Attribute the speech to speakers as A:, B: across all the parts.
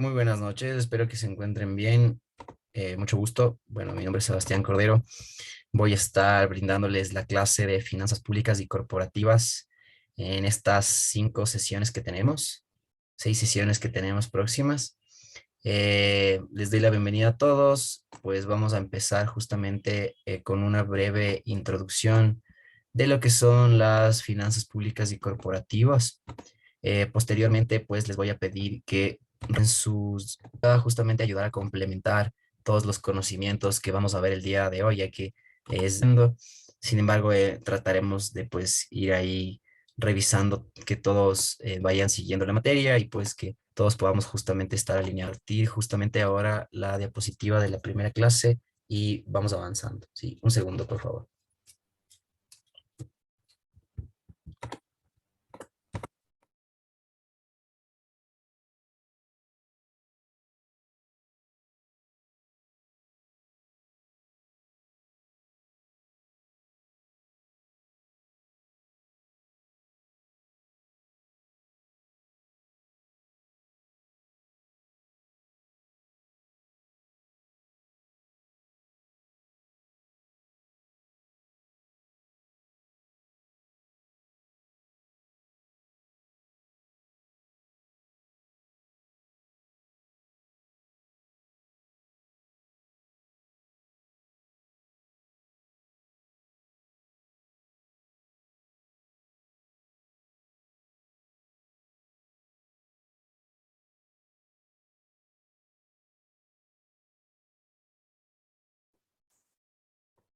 A: Muy buenas noches, espero que se encuentren bien. Mucho gusto. Bueno, mi nombre es Sebastián Cordero. Voy a estar brindándoles la clase de finanzas públicas y corporativas en estas 5 sesiones que tenemos, 6 sesiones que tenemos próximas. Les doy la bienvenida a todos. Pues vamos a empezar justamente con una breve introducción de lo que son las finanzas públicas y corporativas. Posteriormente, pues les voy a pedir que en sus justamente ayudar a complementar todos los conocimientos que vamos a ver el día de hoy, ya que es, sin embargo, trataremos de pues ir ahí revisando que todos vayan siguiendo la materia y pues que todos podamos justamente estar alineados. Y justamente ahora la diapositiva de la primera clase y vamos avanzando. Sí, un segundo, por favor.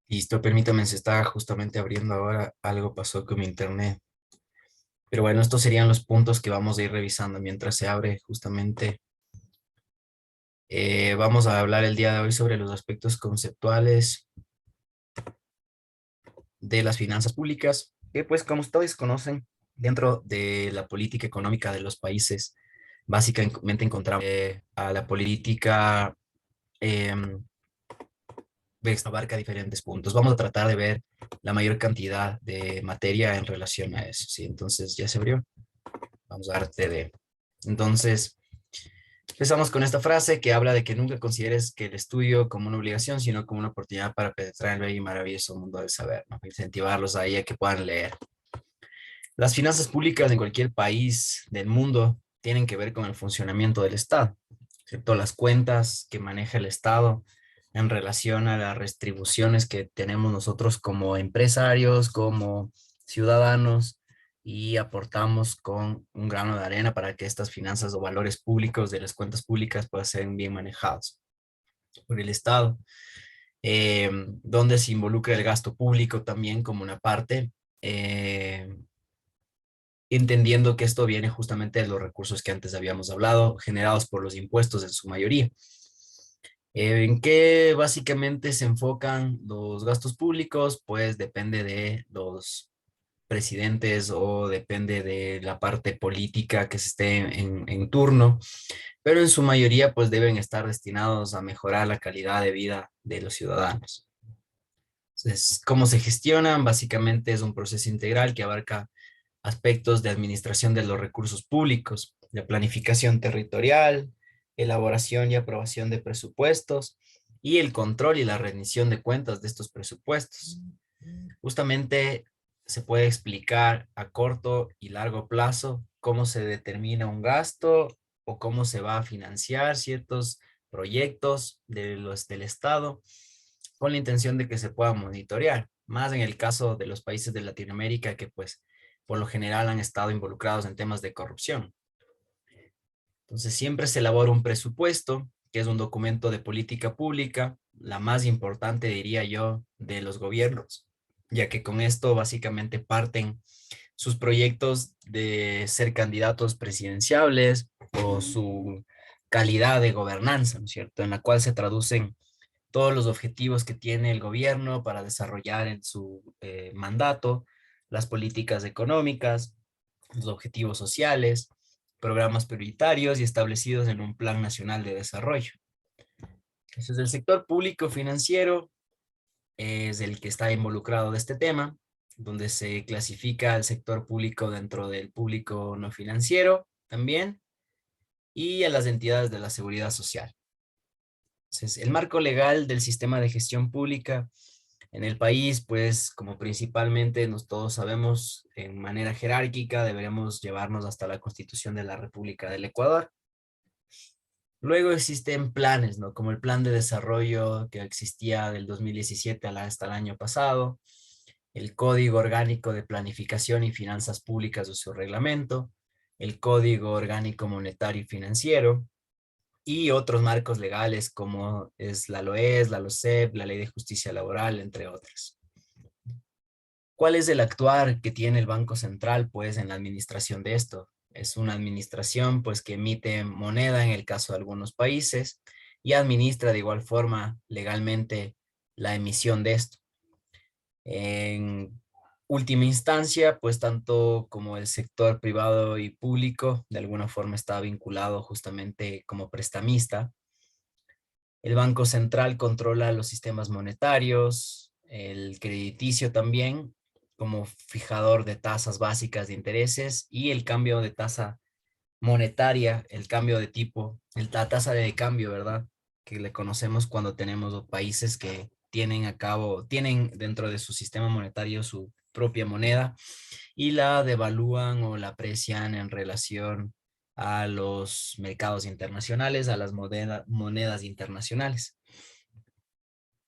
A: Listo, permítame, se está justamente abriendo ahora. Algo pasó con mi internet. Pero bueno, estos serían los puntos que vamos a ir revisando mientras se abre justamente. Vamos a hablar el día de hoy sobre los aspectos conceptuales de las finanzas públicas, que pues como ustedes conocen, dentro de la política económica de los países, básicamente encontramos a la política em, abarca diferentes puntos. Vamos a tratar de ver la mayor cantidad de materia en relación a eso. ¿Sí? Entonces, ya se abrió. Vamos a dar TD. Entonces, empezamos con esta frase que habla de que nunca consideres que el estudio como una obligación, sino como una oportunidad para penetrar en el bello y maravilloso mundo del saber, ¿no? Incentivarlos ahí a que puedan leer. Las finanzas públicas en cualquier país del mundo tienen que ver con el funcionamiento del Estado, excepto las cuentas que maneja el Estado en relación a las retribuciones que tenemos nosotros como empresarios, como ciudadanos, y aportamos con un grano de arena para que estas finanzas o valores públicos de las cuentas públicas puedan ser bien manejados por el Estado, donde se involucra el gasto público también como una parte, entendiendo que esto viene justamente de los recursos que antes habíamos hablado, generados por los impuestos en su mayoría. ¿En qué básicamente se enfocan los gastos públicos? Pues depende de los presidentes o depende de la parte política que se esté en turno, pero en su mayoría pues deben estar destinados a mejorar la calidad de vida de los ciudadanos. Entonces, ¿cómo se gestionan? Básicamente es un proceso integral que abarca aspectos de administración de los recursos públicos, la planificación territorial, elaboración y aprobación de presupuestos y el control y la rendición de cuentas de estos presupuestos. Justamente se puede explicar a corto y largo plazo cómo se determina un gasto o cómo se va a financiar ciertos proyectos del Estado con la intención de que se pueda monitorear, más en el caso de los países de Latinoamérica que pues por lo general han estado involucrados en temas de corrupción. Entonces siempre se elabora un presupuesto, que es un documento de política pública, la más importante, diría yo, de los gobiernos, ya que con esto básicamente parten sus proyectos de ser candidatos presidenciables o su calidad de gobernanza, ¿no es cierto? En la cual se traducen todos los objetivos que tiene el gobierno para desarrollar en su mandato, las políticas económicas, los objetivos sociales, programas prioritarios y establecidos en un plan nacional de desarrollo. Entonces, el sector público financiero es el que está involucrado de este tema, donde se clasifica el sector público dentro del público no financiero también, y a las entidades de la seguridad social. Entonces, el marco legal del sistema de gestión pública en el país, pues como principalmente todos sabemos, en manera jerárquica deberemos llevarnos hasta la Constitución de la República del Ecuador. Luego existen planes, ¿no? Como el plan de desarrollo que existía del 2017 hasta el año pasado, el Código Orgánico de Planificación y Finanzas Públicas o su reglamento, el Código Orgánico Monetario y Financiero, y otros marcos legales como es la LOES, la LOCEP, la Ley de Justicia Laboral, entre otras. ¿Cuál es el actuar que tiene el Banco Central, pues, en la administración de esto? Es una administración, pues, que emite moneda en el caso de algunos países y administra de igual forma legalmente la emisión de esto. En última instancia, pues, tanto como el sector privado y público, de alguna forma está vinculado justamente como prestamista. El Banco Central controla los sistemas monetarios, el crediticio también, como fijador de tasas básicas de intereses y el cambio de tasa monetaria, el cambio de tipo, la tasa de cambio, ¿verdad? Que le conocemos cuando tenemos países que tienen dentro de su sistema monetario su propia moneda y la devalúan o la aprecian en relación a los mercados internacionales, a las monedas internacionales.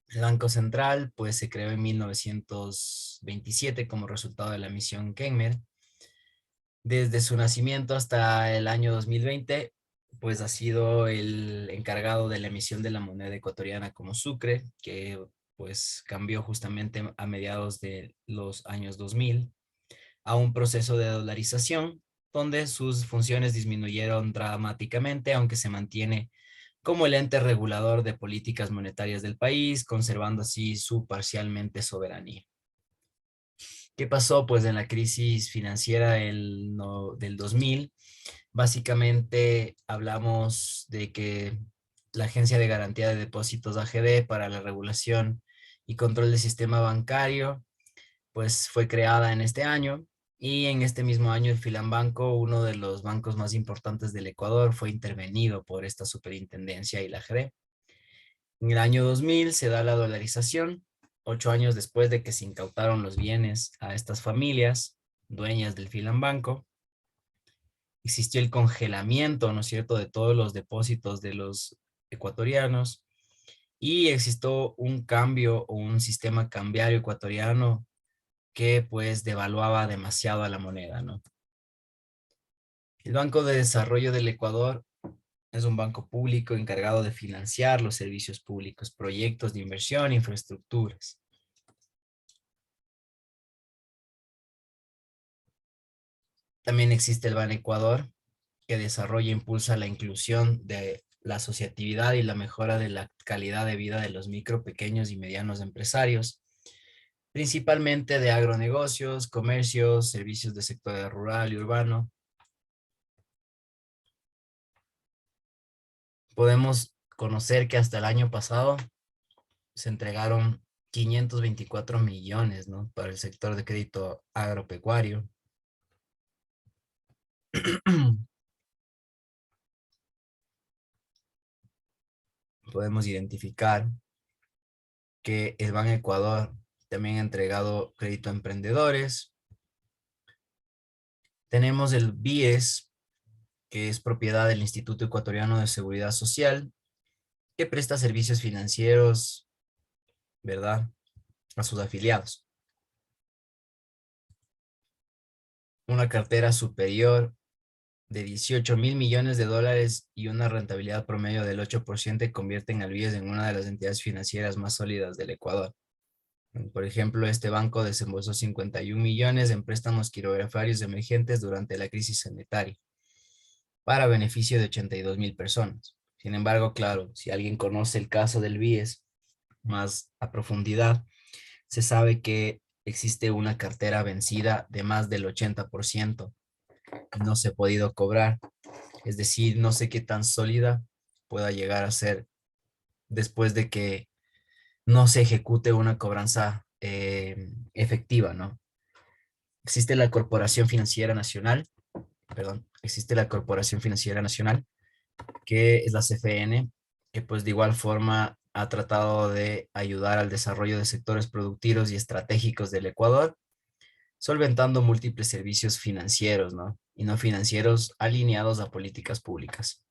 A: El Banco Central, pues, se creó en 1927 como resultado de la misión Kenmer. Desde su nacimiento hasta el año 2020, pues ha sido el encargado de la emisión de la moneda ecuatoriana como sucre, que pues cambió justamente a mediados de los años 2000 a un proceso de dolarización, donde sus funciones disminuyeron dramáticamente, aunque se mantiene como el ente regulador de políticas monetarias del país, conservando así su parcialmente soberanía. ¿Qué pasó? Pues en la crisis financiera del 2000, básicamente hablamos de que la Agencia de Garantía de Depósitos AGD para la regulación y control del sistema bancario, pues fue creada en este año y en este mismo año el Filambanco, uno de los bancos más importantes del Ecuador, fue intervenido por esta superintendencia y la AGD. En el año 2000 se da la dolarización, 8 años después de que se incautaron los bienes a estas familias dueñas del Filambanco. Existió el congelamiento, ¿no es cierto?, de todos los depósitos de los ecuatorianos y existió un cambio o un sistema cambiario ecuatoriano que pues devaluaba demasiado a la moneda, ¿no? El Banco de Desarrollo del Ecuador es un banco público encargado de financiar los servicios públicos, proyectos de inversión, infraestructuras. También existe el Ban Ecuador, que desarrolla e impulsa la inclusión de la asociatividad y la mejora de la calidad de vida de los micro, pequeños y medianos empresarios, principalmente de agronegocios, comercios, servicios de sector rural y urbano. Podemos conocer que hasta el año pasado se entregaron 524 millones, ¿no?, para el sector de crédito agropecuario. Podemos identificar que el Ban Ecuador también ha entregado crédito a emprendedores. Tenemos el BIES, que es propiedad del Instituto Ecuatoriano de Seguridad Social, que presta servicios financieros, ¿verdad?, a sus afiliados. Una cartera superior de 18.000 millones de dólares y una rentabilidad promedio del 8% convierten al BIES en una de las entidades financieras más sólidas del Ecuador. Por ejemplo, este banco desembolsó 51 millones en préstamos quirografarios emergentes durante la crisis sanitaria para beneficio de 82.000 personas. Sin embargo, claro, si alguien conoce el caso del BIES más a profundidad, se sabe que existe una cartera vencida de más del 80%. No se ha podido cobrar. Es decir, no sé qué tan sólida pueda llegar a ser después de que no se ejecute una cobranza efectiva, ¿no? Existe la Corporación Financiera Nacional, que es la CFN, que pues de igual forma ha tratado de ayudar al desarrollo de sectores productivos y estratégicos del Ecuador, solventando múltiples servicios financieros, ¿no? Y no financieros alineados a políticas públicas.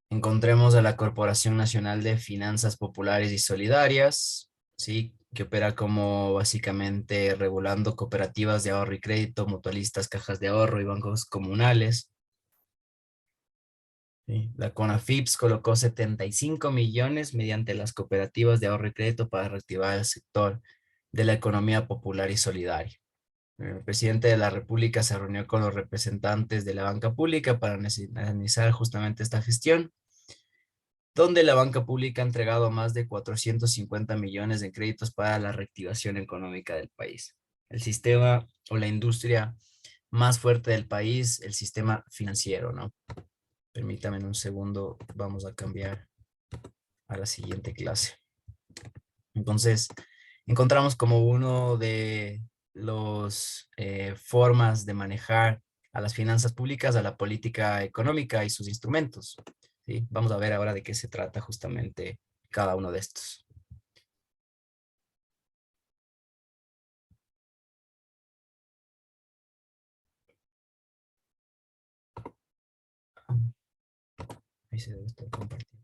A: Encontremos a la Corporación Nacional de Finanzas Populares y Solidarias, ¿sí? Que opera como básicamente regulando cooperativas de ahorro y crédito, mutualistas, cajas de ahorro y bancos comunales. ¿Sí? La CONAFIPS colocó 75 millones mediante las cooperativas de ahorro y crédito para reactivar el sector de la economía popular y solidaria. El presidente de la República se reunió con los representantes de la banca pública para analizar justamente esta gestión, donde la banca pública ha entregado más de 450 millones de créditos para la reactivación económica del país. El sistema o la industria más fuerte del país, el sistema financiero, ¿no? Permítame un segundo, vamos a cambiar a la siguiente clase. Entonces, encontramos como uno de los formas de manejar a las finanzas públicas, a la política económica y sus instrumentos. ¿Sí? Vamos a ver ahora de qué se trata justamente cada uno de estos. Ahí se debe estar compartiendo.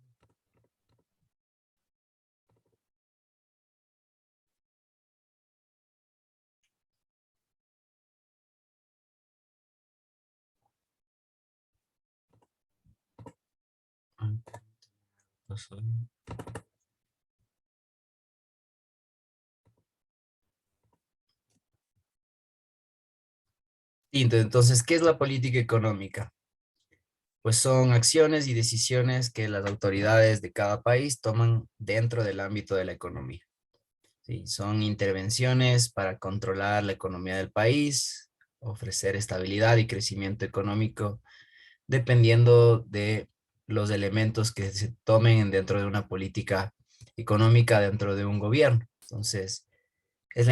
A: Y entonces, ¿qué es la política económica? Pues son acciones y decisiones que las autoridades de cada país toman dentro del ámbito de la economía. Sí, son intervenciones para controlar la economía del país, ofrecer estabilidad y crecimiento económico, dependiendo de los elementos que se tomen dentro de una política económica dentro de un gobierno. Entonces, es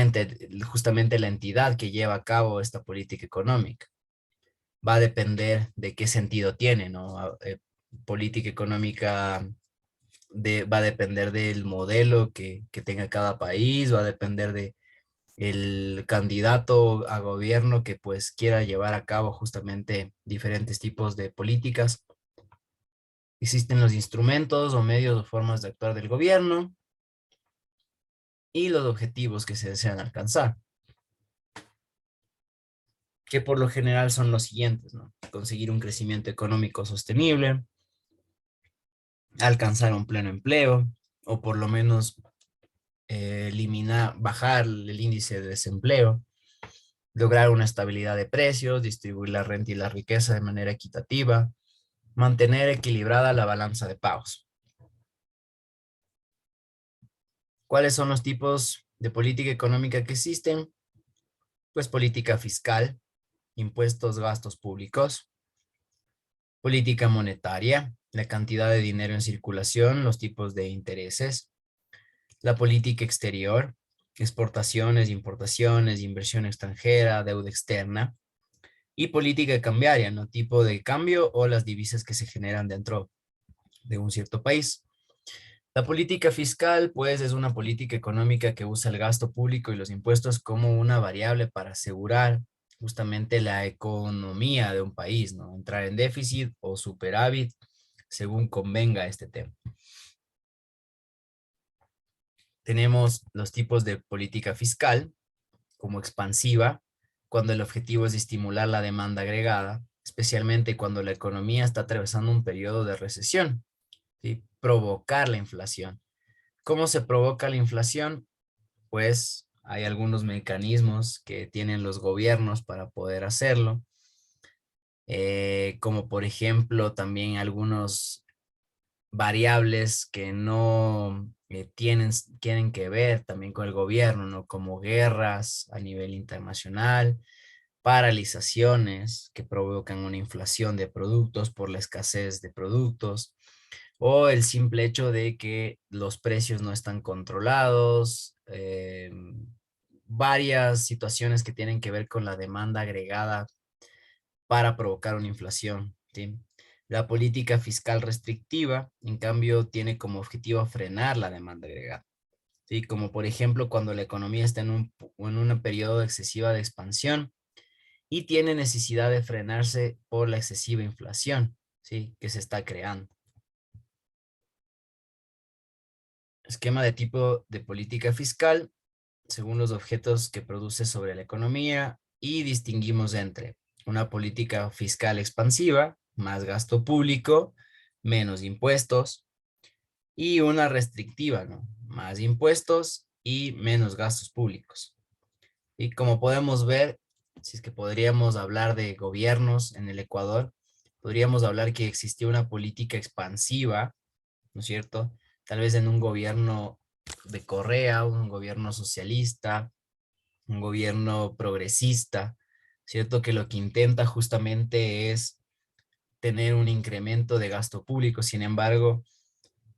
A: justamente la entidad que lleva a cabo esta política económica. Va a depender de qué sentido tiene, ¿no? Política económica va a depender del modelo que tenga cada país, va a depender de el candidato a gobierno que pues quiera llevar a cabo justamente diferentes tipos de políticas. Existen los instrumentos o medios o formas de actuar del gobierno y los objetivos que se desean alcanzar, que por lo general son los siguientes, ¿no? Conseguir un crecimiento económico sostenible, alcanzar un pleno empleo, o por lo menos eliminar, bajar el índice de desempleo, lograr una estabilidad de precios, distribuir la renta y la riqueza de manera equitativa, mantener equilibrada la balanza de pagos. ¿Cuáles son los tipos de política económica que existen? Pues política fiscal, impuestos, gastos públicos, política monetaria, la cantidad de dinero en circulación, los tipos de intereses, la política exterior, exportaciones, importaciones, inversión extranjera, deuda externa, y política cambiaria, ¿no? Tipo de cambio o las divisas que se generan dentro de un cierto país. La política fiscal, pues, es una política económica que usa el gasto público y los impuestos como una variable para asegurar justamente la economía de un país, ¿no? Entrar en déficit o superávit según convenga este tema. Tenemos los tipos de política fiscal como expansiva, cuando el objetivo es estimular la demanda agregada, especialmente cuando la economía está atravesando un periodo de recesión, ¿sí? Provocar la inflación. ¿Cómo se provoca la inflación? Pues hay algunos mecanismos que tienen los gobiernos para poder hacerlo, como por ejemplo también algunos variables que no tienen que ver también con el gobierno, ¿no? Como guerras a nivel internacional, paralizaciones que provocan una inflación de productos por la escasez de productos, o el simple hecho de que los precios no están controlados, varias situaciones que tienen que ver con la demanda agregada para provocar una inflación, ¿sí? La política fiscal restrictiva, en cambio, tiene como objetivo frenar la demanda agregada, ¿sí? Como por ejemplo cuando la economía está en un periodo excesiva de expansión y tiene necesidad de frenarse por la excesiva inflación, ¿sí? Que se está creando. Esquema de tipo de política fiscal según los objetos que produce sobre la economía y distinguimos entre una política fiscal expansiva, más gasto público, menos impuestos, y una restrictiva, ¿no? Más impuestos y menos gastos públicos. Y como podemos ver, si es que podríamos hablar de gobiernos en el Ecuador, podríamos hablar que existía una política expansiva, ¿no es cierto? Tal vez en un gobierno de Correa, un gobierno socialista, un gobierno progresista, ¿cierto? Que lo que intenta justamente es tener un incremento de gasto público. Sin embargo,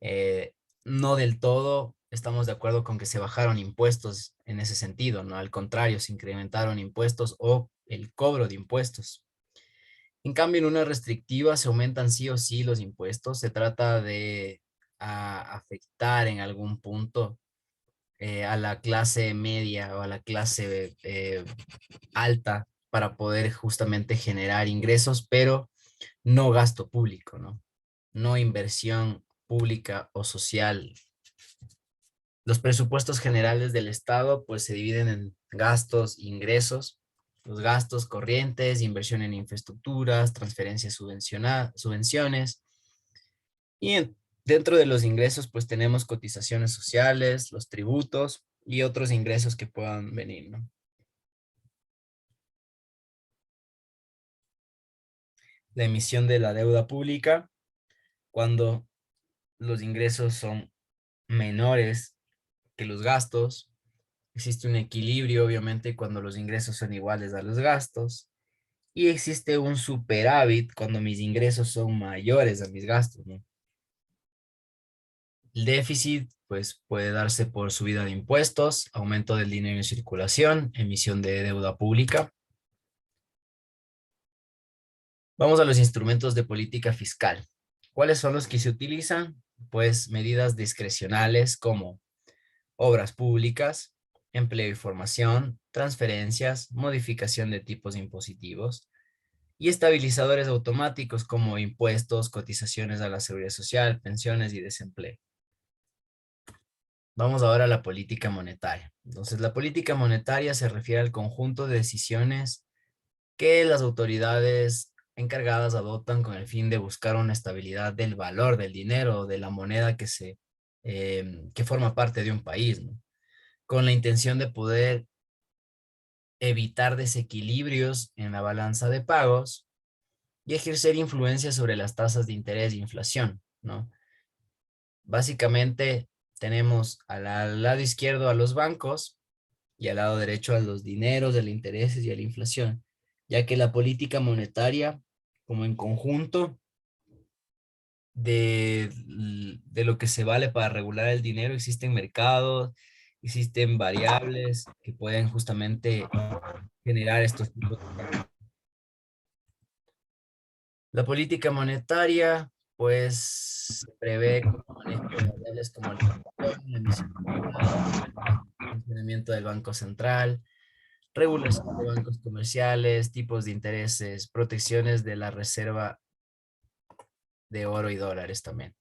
A: eh, no del todo estamos de acuerdo con que se bajaron impuestos en ese sentido, ¿no? Al contrario, se incrementaron impuestos o el cobro de impuestos. En cambio, en una restrictiva se aumentan sí o sí los impuestos. Se trata de afectar en algún punto a la clase media o a la clase alta para poder justamente generar ingresos, pero no gasto público, ¿no? No inversión pública o social. Los presupuestos generales del Estado pues se dividen en gastos, ingresos, los gastos corrientes, inversión en infraestructuras, transferencias subvenciones y dentro de los ingresos pues tenemos cotizaciones sociales, los tributos y otros ingresos que puedan venir, ¿no? La emisión de la deuda pública cuando los ingresos son menores que los gastos. Existe un equilibrio, obviamente, cuando los ingresos son iguales a los gastos. Y existe un superávit cuando mis ingresos son mayores a mis gastos, ¿no? El déficit, pues, puede darse por subida de impuestos, aumento del dinero en circulación, emisión de deuda pública. Vamos a los instrumentos de política fiscal. ¿Cuáles son los que se utilizan? Pues medidas discrecionales como obras públicas, empleo y formación, transferencias, modificación de tipos impositivos y estabilizadores automáticos como impuestos, cotizaciones a la seguridad social, pensiones y desempleo. Vamos ahora a la política monetaria. Entonces, la política monetaria se refiere al conjunto de decisiones que las autoridades encargadas adoptan con el fin de buscar una estabilidad del valor del dinero o de la moneda que forma parte de un país, ¿no? Con la intención de poder evitar desequilibrios en la balanza de pagos y ejercer influencia sobre las tasas de interés e inflación, ¿no? Básicamente tenemos al lado izquierdo a los bancos y al lado derecho a los dineros, de los intereses y a la inflación, ya que la política monetaria, como en conjunto de lo que se vale para regular el dinero, existen mercados, existen variables que pueden justamente generar estos tipos de cambios. La política monetaria, pues, se prevé como manejo de variables como la inflación, la emisión de moneda, funcionamiento del Banco Central, regulación de bancos comerciales, tipos de intereses, protecciones de la reserva de oro y dólares también.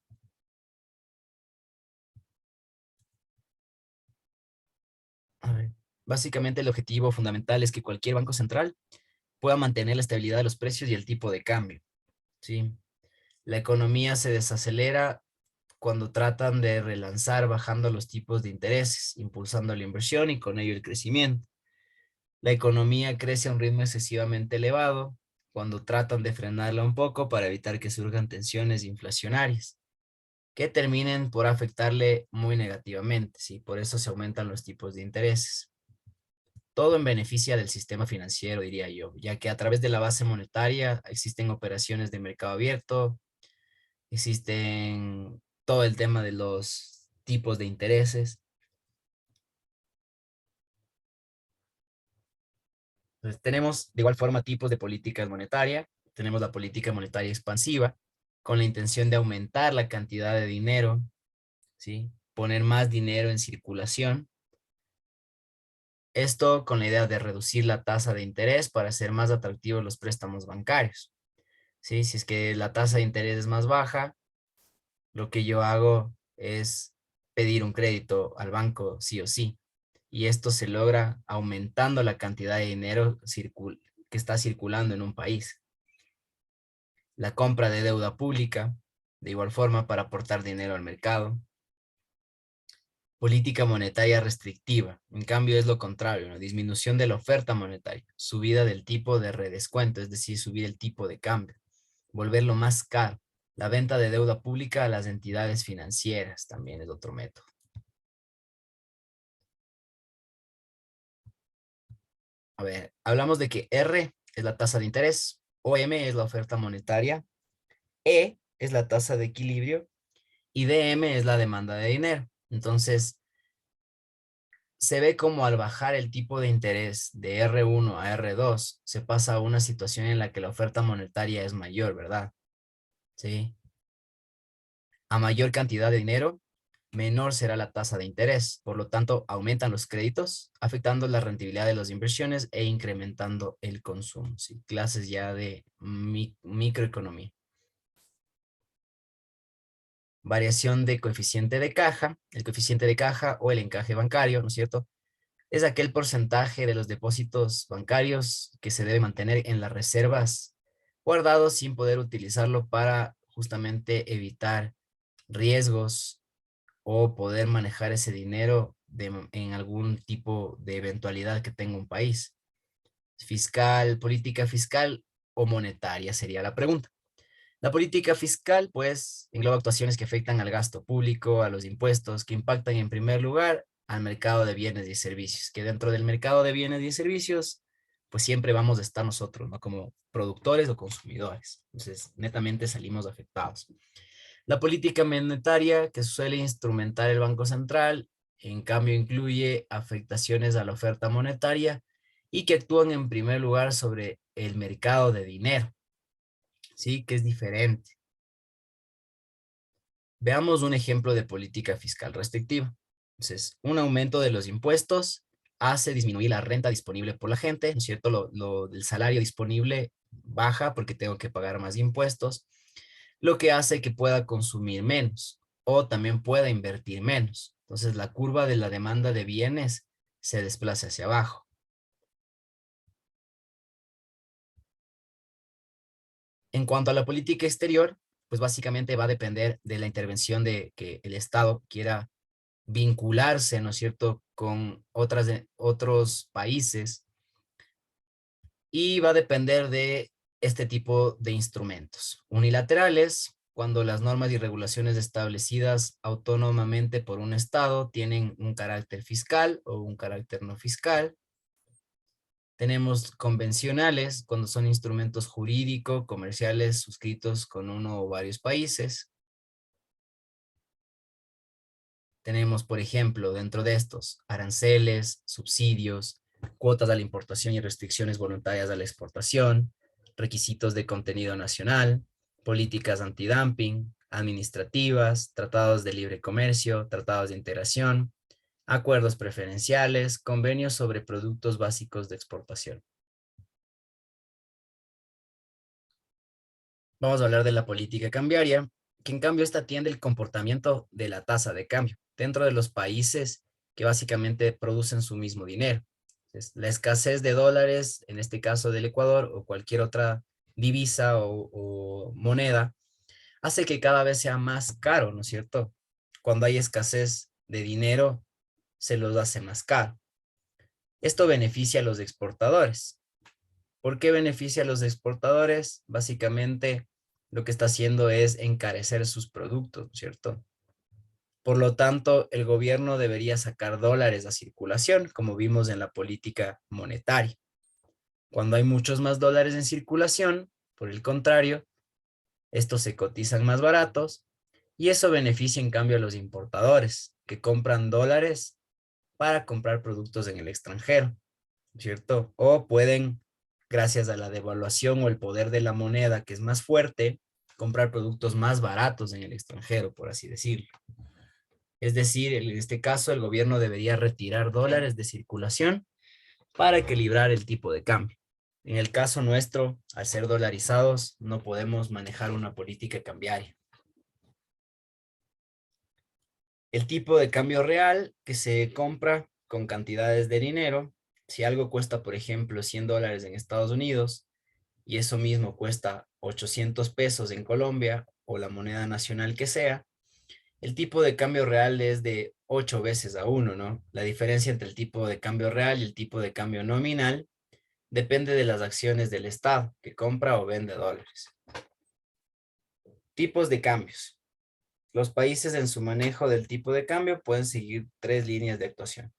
A: A ver, básicamente el objetivo fundamental es que cualquier banco central pueda mantener la estabilidad de los precios y el tipo de cambio, ¿sí? La economía se desacelera cuando tratan de relanzar bajando los tipos de intereses, impulsando la inversión y con ello el crecimiento. La economía crece a un ritmo excesivamente elevado cuando tratan de frenarla un poco para evitar que surjan tensiones inflacionarias que terminen por afectarle muy negativamente, ¿sí? Por eso se aumentan los tipos de intereses. Todo en beneficio del sistema financiero, diría yo, ya que a través de la base monetaria existen operaciones de mercado abierto, existen todo el tema de los tipos de intereses. Entonces, tenemos de igual forma tipos de política monetaria. Tenemos la política monetaria expansiva, con la intención de aumentar la cantidad de dinero, ¿sí? Poner más dinero en circulación. Esto con la idea de reducir la tasa de interés para hacer más atractivos los préstamos bancarios, ¿sí? Si es que la tasa de interés es más baja, lo que yo hago es pedir un crédito al banco sí o sí. Y esto se logra aumentando la cantidad de dinero que está circulando en un país. La compra de deuda pública, de igual forma, para aportar dinero al mercado. Política monetaria restrictiva, en cambio es lo contrario, una disminución de la oferta monetaria, subida del tipo de redescuento, es decir, subir el tipo de cambio, volverlo más caro. La venta de deuda pública a las entidades financieras también es otro método. A ver, hablamos de que R es la tasa de interés, OM es la oferta monetaria, E es la tasa de equilibrio y DM es la demanda de dinero. Entonces, se ve como al bajar el tipo de interés de R1 a R2, se pasa a una situación en la que la oferta monetaria es mayor, ¿verdad? Sí. A mayor cantidad de dinero, menor será la tasa de interés. Por lo tanto, aumentan los créditos, afectando la rentabilidad de las inversiones e incrementando el consumo. ¿Sí? Clases ya de microeconomía. Variación de coeficiente de caja. El coeficiente de caja o el encaje bancario, ¿no es cierto? Es aquel porcentaje de los depósitos bancarios que se debe mantener en las reservas guardados sin poder utilizarlo para justamente evitar riesgos o poder manejar ese dinero en algún tipo de eventualidad que tenga un país. Fiscal, política fiscal o monetaria sería la pregunta. La política fiscal, pues, engloba actuaciones que afectan al gasto público, a los impuestos, que impactan en primer lugar al mercado de bienes y servicios, que dentro del mercado de bienes y servicios, pues siempre vamos a estar nosotros, ¿no? Como productores o consumidores. Entonces, netamente salimos afectados. La política monetaria, que suele instrumentar el Banco Central, en cambio incluye afectaciones a la oferta monetaria y que actúan en primer lugar sobre el mercado de dinero, ¿sí? Que es diferente. Veamos un ejemplo de política fiscal restrictiva. Entonces, un aumento de los impuestos hace disminuir la renta disponible por la gente, ¿no es cierto? El salario disponible baja porque tengo que pagar más impuestos, lo que hace que pueda consumir menos o también pueda invertir menos. Entonces, la curva de la demanda de bienes se desplaza hacia abajo. En cuanto a la política exterior, pues básicamente va a depender de la intervención de que el Estado quiera vincularse, ¿no es cierto?, con otros países y va a depender de este tipo de instrumentos. Unilaterales, cuando las normas y regulaciones establecidas autónomamente por un Estado tienen un carácter fiscal o un carácter no fiscal. Tenemos convencionales, cuando son instrumentos jurídicos, comerciales suscritos con uno o varios países. Tenemos, por ejemplo, dentro de estos, aranceles, subsidios, cuotas a la importación y restricciones voluntarias a la exportación, requisitos de contenido nacional, políticas antidumping, administrativas, tratados de libre comercio, tratados de integración, acuerdos preferenciales, convenios sobre productos básicos de exportación. Vamos a hablar de la política cambiaria, que en cambio esta atiende el comportamiento de la tasa de cambio dentro de los países que básicamente producen su mismo dinero. Entonces, la escasez de dólares, en este caso del Ecuador o cualquier otra divisa o moneda, hace que cada vez sea más caro, ¿no es cierto? Cuando hay escasez de dinero, se los hace más caro. Esto beneficia a los exportadores. ¿Por qué beneficia a los exportadores? Básicamente, lo que está haciendo es encarecer sus productos, ¿cierto? Por lo tanto, el gobierno debería sacar dólares a circulación, como vimos en la política monetaria. Cuando hay muchos más dólares en circulación, por el contrario, estos se cotizan más baratos y eso beneficia en cambio a los importadores, que compran dólares para comprar productos en el extranjero. ¿cierto? O pueden, gracias a la devaluación o el poder de la moneda que es más fuerte, comprar productos más baratos en el extranjero, por así decirlo. Es decir, en este caso, el gobierno debería retirar dólares de circulación para equilibrar el tipo de cambio. En el caso nuestro, al ser dolarizados, no podemos manejar una política cambiaria. El tipo de cambio real que se compra con cantidades de dinero, si algo cuesta, por ejemplo, $100 en Estados Unidos y eso mismo cuesta 800 pesos en Colombia o la moneda nacional que sea, el tipo de cambio real es de 8 veces a 1, ¿no? La diferencia entre el tipo de cambio real y el tipo de cambio nominal depende de las acciones del Estado que compra o vende dólares. Tipos de cambios. Los países en su manejo del tipo de cambio pueden seguir tres líneas de actuación.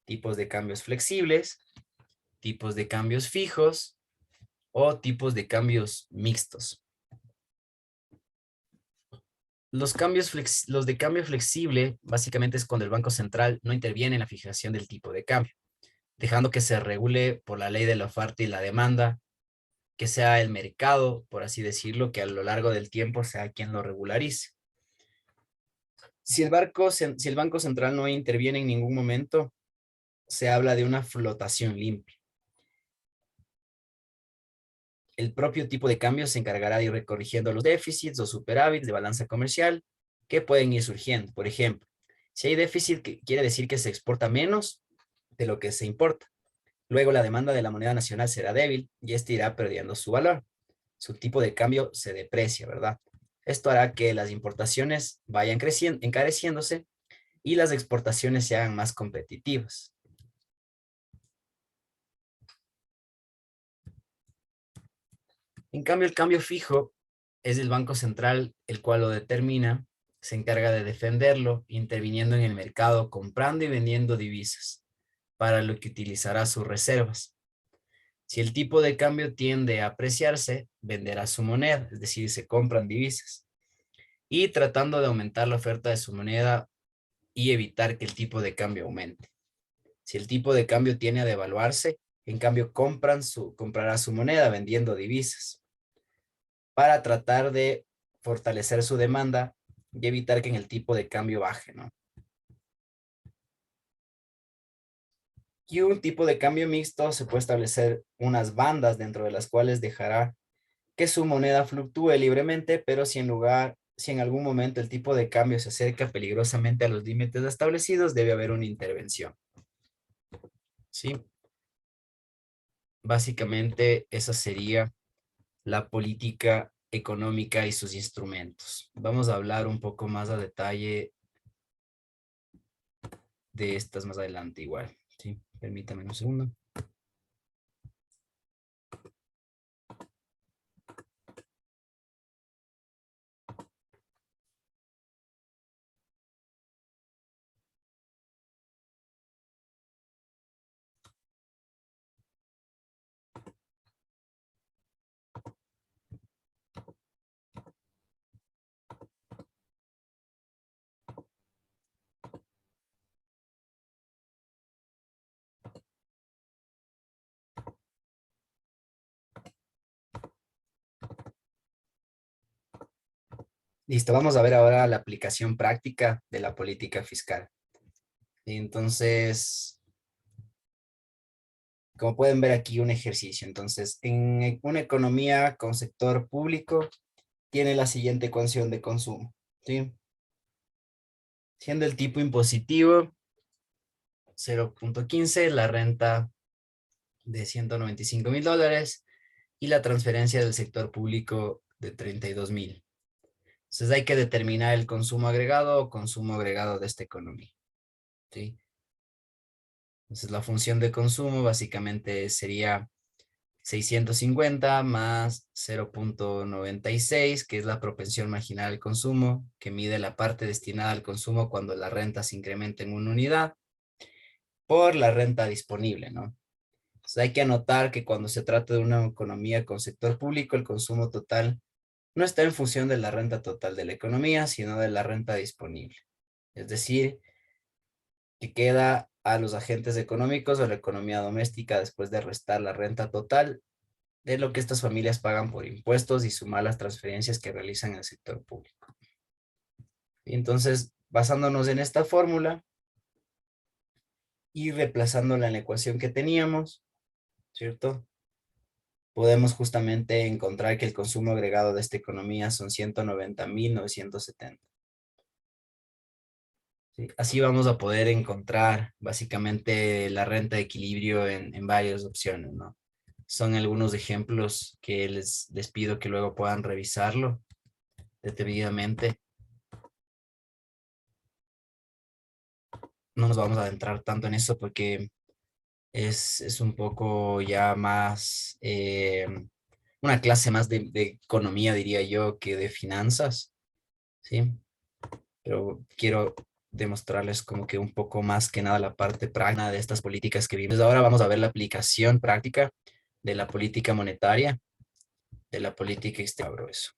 A: Tipos de cambios flexibles, tipos de cambios fijos o tipos de cambios mixtos. Los de cambio flexible básicamente es cuando el Banco Central no interviene en la fijación del tipo de cambio, dejando que se regule por la ley de la oferta y la demanda, que sea el mercado, por así decirlo, que a lo largo del tiempo sea quien lo regularice. Si el Banco Central no interviene en ningún momento, se habla de una flotación limpia. El propio tipo de cambio se encargará de ir corrigiendo los déficits o superávits de balanza comercial que pueden ir surgiendo. Por ejemplo, si hay déficit, quiere decir que se exporta menos de lo que se importa. Luego la demanda de la moneda nacional será débil y este irá perdiendo su valor. Su tipo de cambio se deprecia, ¿verdad? Esto hará que las importaciones vayan creciendo, encareciéndose y las exportaciones se hagan más competitivas. En cambio, el cambio fijo es el Banco Central el cual lo determina, se encarga de defenderlo, interviniendo en el mercado, comprando y vendiendo divisas, para lo que utilizará sus reservas. Si el tipo de cambio tiende a apreciarse, venderá su moneda, es decir, se compran divisas, y tratando de aumentar la oferta de su moneda y evitar que el tipo de cambio aumente. Si el tipo de cambio tiene a devaluarse, en cambio comprará su moneda vendiendo divisas para tratar de fortalecer su demanda y evitar que en el tipo de cambio baje, ¿no? Y un tipo de cambio mixto se puede establecer unas bandas dentro de las cuales dejará que su moneda fluctúe libremente, pero si en algún momento el tipo de cambio se acerca peligrosamente a los límites establecidos, debe haber una intervención, ¿sí? Básicamente esa sería la política económica y sus instrumentos. Vamos a hablar un poco más a detalle de estas más adelante igual, ¿sí? Permítame un segundo. Listo, vamos a ver ahora la aplicación práctica de la política fiscal. Entonces, como pueden ver aquí un ejercicio. Entonces, en una economía con sector público, tiene la siguiente ecuación de consumo, ¿sí? Siendo el tipo impositivo 0.15, la renta de $195,000 y la transferencia del sector público de 32,000. Entonces hay que determinar el consumo agregado o consumo agregado de esta economía, ¿sí? Entonces la función de consumo básicamente sería 650 más 0.96, que es la propensión marginal al consumo, que mide la parte destinada al consumo cuando la renta se incrementa en una unidad, por la renta disponible, ¿no? Entonces hay que anotar que cuando se trata de una economía con sector público, el consumo total no está en función de la renta total de la economía, sino de la renta disponible. Es decir, que queda a los agentes económicos o la economía doméstica después de restar la renta total de lo que estas familias pagan por impuestos y sumar las transferencias que realizan en el sector público. Y entonces, basándonos en esta fórmula y reemplazándola en la ecuación que teníamos, ¿cierto? Podemos justamente encontrar que el consumo agregado de esta economía son 190.970. ¿Sí? Así vamos a poder encontrar básicamente la renta de equilibrio en varias opciones, ¿no? Son algunos ejemplos que les pido que luego puedan revisarlo detenidamente. No nos vamos a adentrar tanto en eso porque es un poco ya más, una clase más de economía, diría yo, que de finanzas, ¿sí? Pero quiero demostrarles como que un poco más que nada la parte práctica de estas políticas que vimos. Ahora vamos a ver la aplicación práctica de la política monetaria, de la política exterior. Abro eso.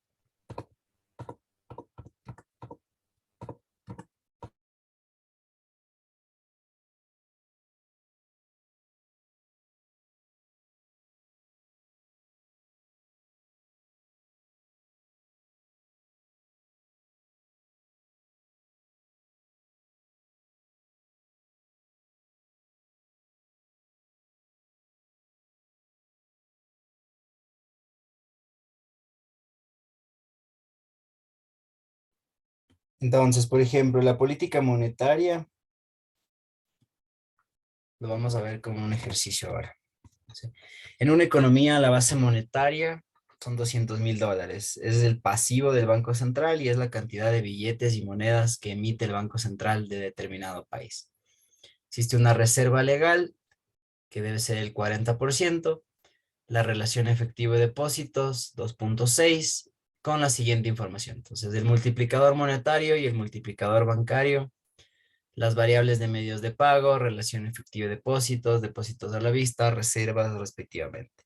A: Entonces, por ejemplo, la política monetaria lo vamos a ver como un ejercicio ahora. ¿Sí? En una economía, la base monetaria son $200.000. Es el pasivo del Banco Central y es la cantidad de billetes y monedas que emite el Banco Central de determinado país. Existe una reserva legal que debe ser el 40%, la relación efectivo de depósitos 2.6 con la siguiente información. Entonces, el multiplicador monetario y el multiplicador bancario, las variables de medios de pago, relación efectivo de depósitos, depósitos a la vista, reservas respectivamente.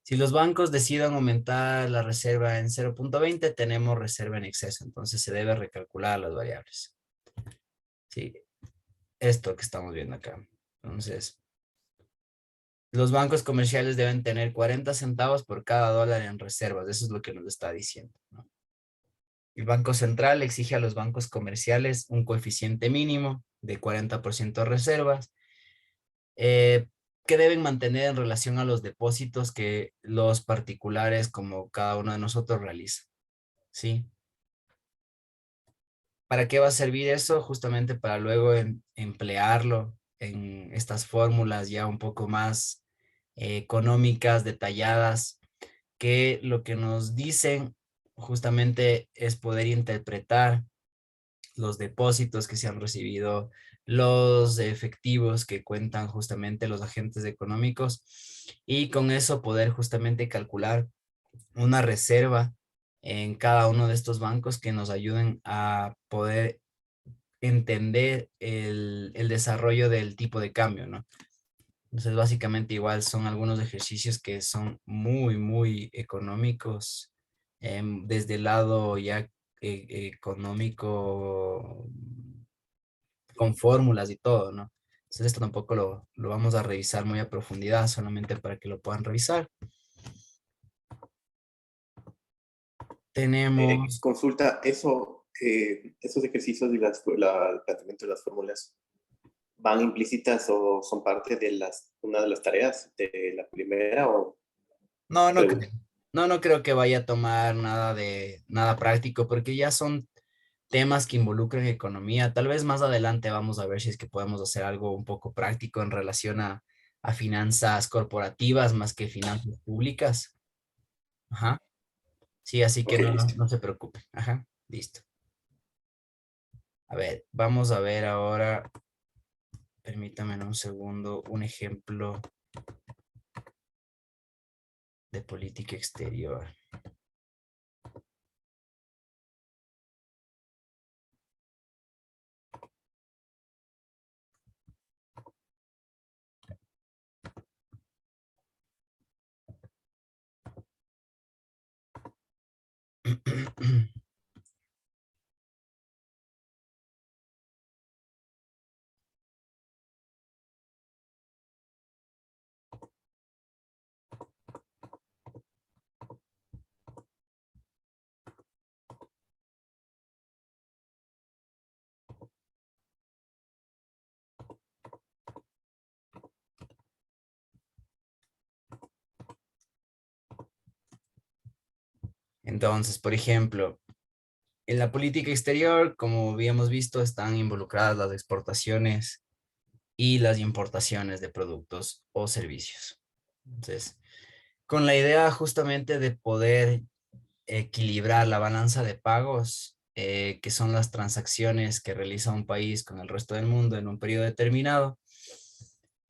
A: Si los bancos deciden aumentar la reserva en 0.20, tenemos reserva en exceso, entonces se debe recalcular las variables. Sí, esto que estamos viendo acá. Entonces, los bancos comerciales deben tener 40 centavos por cada dólar en reservas, eso es lo que nos está diciendo, ¿no? El Banco Central exige a los bancos comerciales un coeficiente mínimo de 40% de reservas, eh, que deben mantener en relación a los depósitos que los particulares, como cada uno de nosotros, realiza, ¿sí? ¿Para qué va a servir eso? Justamente para luego emplearlo en estas fórmulas ya un poco más económicas, detalladas, que lo que nos dicen justamente es poder interpretar los depósitos que se han recibido, los efectivos que cuentan justamente los agentes económicos y con eso poder justamente calcular una reserva en cada uno de estos bancos que nos ayuden a poder entender el desarrollo del tipo de cambio, ¿no? Entonces, básicamente igual son algunos ejercicios que son muy, muy económicos, desde el lado ya económico, con fórmulas y todo, ¿no? Entonces, esto tampoco lo vamos a revisar muy a profundidad, solamente para que lo puedan revisar. Tenemos,
B: Consulta, esos ejercicios y el planteamiento de las fórmulas van implícitas o son parte de una de las tareas de la primera o
A: no, no creo.
B: pregunta.
A: No, no creo que vaya a tomar nada práctico, porque ya son temas que involucran economía. Tal vez más adelante vamos a ver si es que podemos hacer algo un poco práctico en relación a finanzas corporativas más que finanzas públicas. Ajá. Sí, así que
B: Ok,
A: no, no,
B: listo.
A: no se preocupen. Ajá, listo. A ver, vamos a ver ahora, permítame un segundo, un ejemplo de política exterior. Entonces, por ejemplo, en la política exterior, como habíamos visto, están involucradas las exportaciones y las importaciones de productos o servicios. Entonces, con la idea justamente de poder equilibrar la balanza de pagos, que son las transacciones que realiza un país con el resto del mundo en un periodo determinado,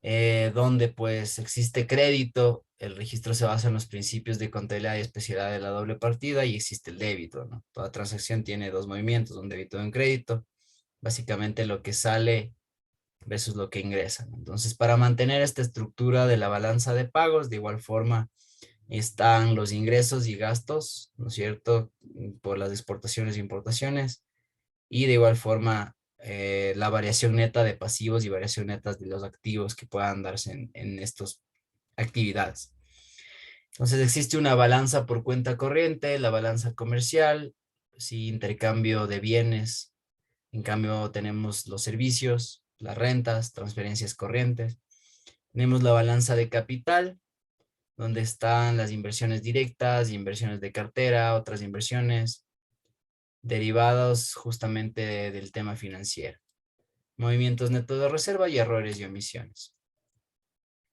A: donde pues existe crédito, el registro se basa en los principios de contabilidad y especialidad de la doble partida y existe el débito, ¿no? Toda transacción tiene dos movimientos, un débito y un crédito, básicamente lo que sale versus lo que ingresa, ¿no? Entonces, para mantener esta estructura de la balanza de pagos, de igual forma están los ingresos y gastos, ¿no es cierto?, por las exportaciones e importaciones, y de igual forma la variación neta de pasivos y variación netas de los activos que puedan darse en estas actividades. Entonces existe una balanza por cuenta corriente, la balanza comercial, sí, intercambio de bienes, en cambio tenemos los servicios, las rentas, transferencias corrientes, tenemos la balanza de capital, donde están las inversiones directas, inversiones de cartera, otras inversiones derivados justamente del tema financiero. Movimientos netos de reserva y errores y omisiones.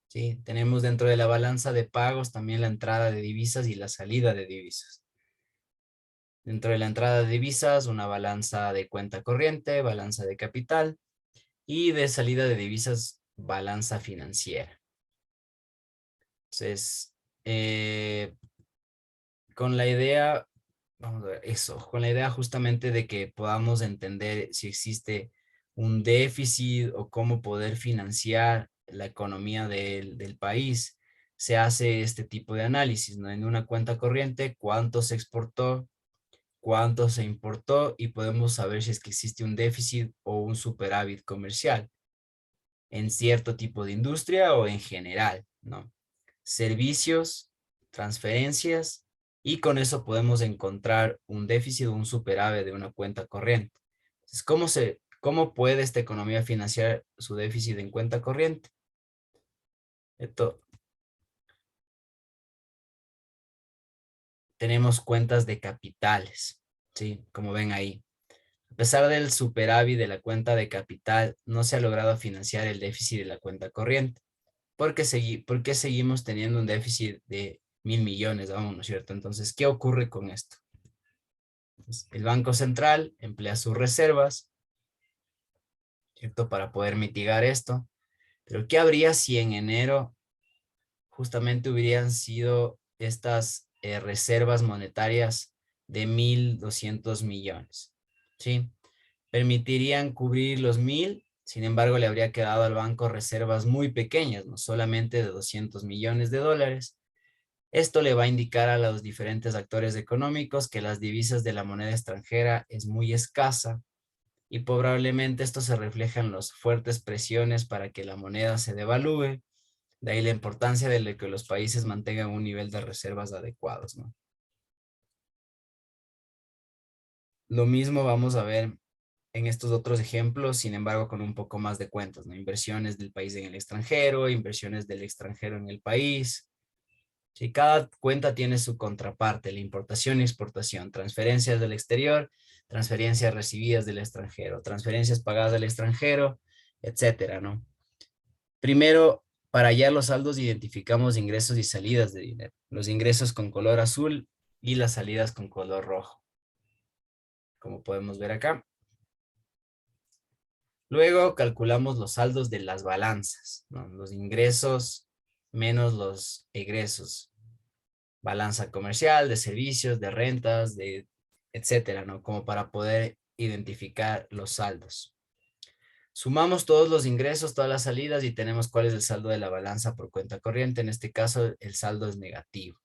A: ¿Sí? Tenemos dentro de la balanza de pagos también la entrada de divisas y la salida de divisas. Dentro de la entrada de divisas, una balanza de cuenta corriente, balanza de capital y de salida de divisas, balanza financiera. Entonces, con la idea, vamos a ver, eso, con la idea justamente de que podamos entender si existe un déficit o cómo poder financiar la economía del país, se hace este tipo de análisis, ¿no? En una cuenta corriente, cuánto se exportó, cuánto se importó y podemos saber si es que existe un déficit o un superávit comercial en cierto tipo de industria o en general, ¿no? Servicios, transferencias, y con eso podemos encontrar un déficit o un superávit de una cuenta corriente. Entonces, cómo puede esta economía financiar su déficit en cuenta corriente? Esto, tenemos cuentas de capitales, ¿sí? Como ven ahí. A pesar del superávit de la cuenta de capital, no se ha logrado financiar el déficit de la cuenta corriente. ¿Por qué seguimos teniendo un déficit de 1.000 millones, vamos, ¿no es cierto? Entonces, ¿qué ocurre con esto? Pues, el Banco Central emplea sus reservas, ¿cierto? Para poder mitigar esto. Pero ¿qué habría si en enero justamente hubieran sido estas reservas monetarias de 1.200 millones? ¿Sí? Permitirían cubrir los 1.000, sin embargo, le habría quedado al banco reservas muy pequeñas, no solamente de 200 millones de dólares. Esto le va a indicar a los diferentes actores económicos que las divisas de la moneda extranjera es muy escasa y probablemente esto se refleja en las fuertes presiones para que la moneda se devalúe. De ahí la importancia de que los países mantengan un nivel de reservas adecuados, ¿no? Lo mismo vamos a ver en estos otros ejemplos, sin embargo, con un poco más de cuentas, ¿no? Inversiones del país en el extranjero, inversiones del extranjero en el país. Si cada cuenta tiene su contraparte, la importación y exportación, transferencias del exterior, transferencias recibidas del extranjero, transferencias pagadas del extranjero, etcétera, ¿no? Primero, para hallar los saldos, identificamos ingresos y salidas de dinero. Los ingresos con color azul y las salidas con color rojo, como podemos ver acá. Luego calculamos los saldos de las balanzas, ¿no? Los ingresos menos los egresos. Balanza comercial, de servicios, de rentas, de etcétera, ¿no? Como para poder identificar los saldos. Sumamos todos los ingresos, todas las salidas y tenemos cuál es el saldo de la balanza por cuenta corriente. En este caso, el saldo es negativo.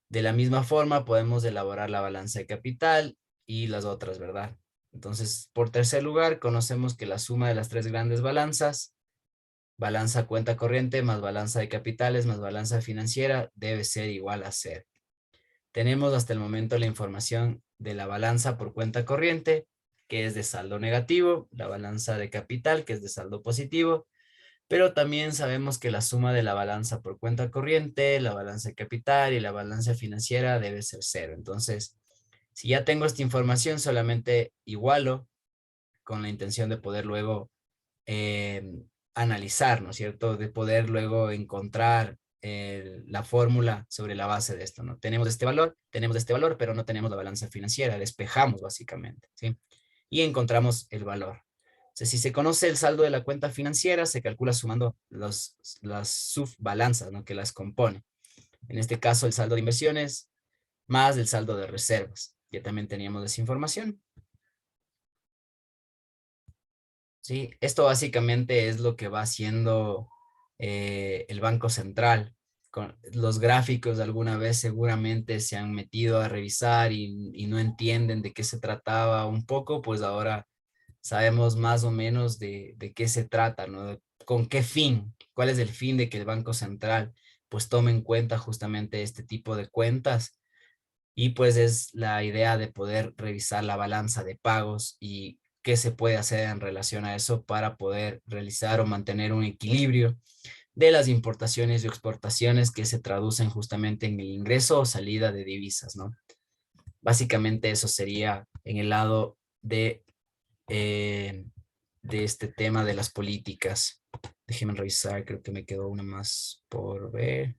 A: De la misma forma, podemos elaborar la balanza de capital y las otras, ¿verdad? Entonces, por tercer lugar, conocemos que la suma de las tres grandes balanzas, balanza cuenta corriente más balanza de capitales más balanza financiera, debe ser igual a cero. Tenemos hasta el momento la información de la balanza por cuenta corriente, que es de saldo negativo, la balanza de capital, que es de saldo positivo, pero también sabemos que la suma de la balanza por cuenta corriente, la balanza de capital y la balanza financiera debe ser cero. Entonces, si ya tengo esta información, solamente igualo con la intención de poder luego analizar, ¿no es cierto? De poder luego encontrar la fórmula sobre la base de esto, ¿no? Tenemos este valor, pero no tenemos la balanza financiera, despejamos básicamente, ¿sí? Y encontramos el valor. O sea, si se conoce el saldo de la cuenta financiera, se calcula sumando las subbalanzas, ¿no? Que las compone. En este caso, el saldo de inversiones más el saldo de reservas. Ya también teníamos esa información. Sí, esto básicamente es lo que va haciendo el Banco Central. Con los gráficos alguna vez seguramente se han metido a revisar y no entienden de qué se trataba un poco, pues ahora sabemos más o menos de qué se trata, ¿no? Con qué fin, cuál es el fin de que el Banco Central pues tome en cuenta justamente este tipo de cuentas y pues es la idea de poder revisar la balanza de pagos y qué se puede hacer en relación a eso para poder realizar o mantener un equilibrio de las importaciones y exportaciones que se traducen justamente en el ingreso o salida de divisas, ¿no? Básicamente eso sería en el lado eh, de este tema de las políticas. Déjenme revisar, creo que me quedó una más por ver.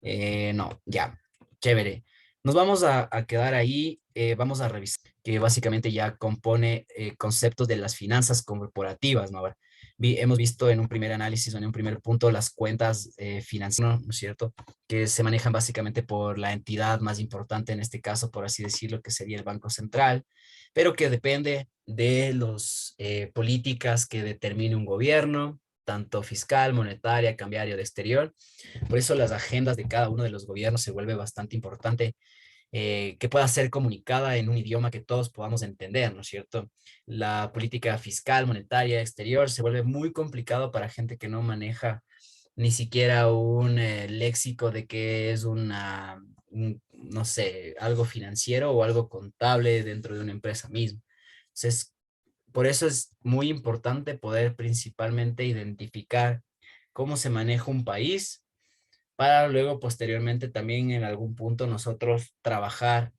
A: No, ya, chévere. Nos vamos a quedar ahí, vamos a revisar que básicamente ya compone conceptos de las finanzas corporativas, ¿no? Ahora, hemos visto en un primer análisis o en un primer punto las cuentas financieras, ¿no es cierto? Que se manejan básicamente por la entidad más importante, en este caso, por así decirlo, que sería el Banco Central, pero que depende de las políticas que determine un gobierno, tanto fiscal, monetaria, cambiaria, de exterior. Por eso las agendas de cada uno de los gobiernos se vuelve bastante importante que pueda ser comunicada en un idioma que todos podamos entender, ¿no es cierto? La política fiscal, monetaria, exterior se vuelve muy complicado para gente que no maneja ni siquiera un léxico de qué es no sé, algo financiero o algo contable dentro de una empresa misma. Entonces, por eso es muy importante poder principalmente identificar cómo se maneja un país para luego posteriormente también en algún punto nosotros trabajar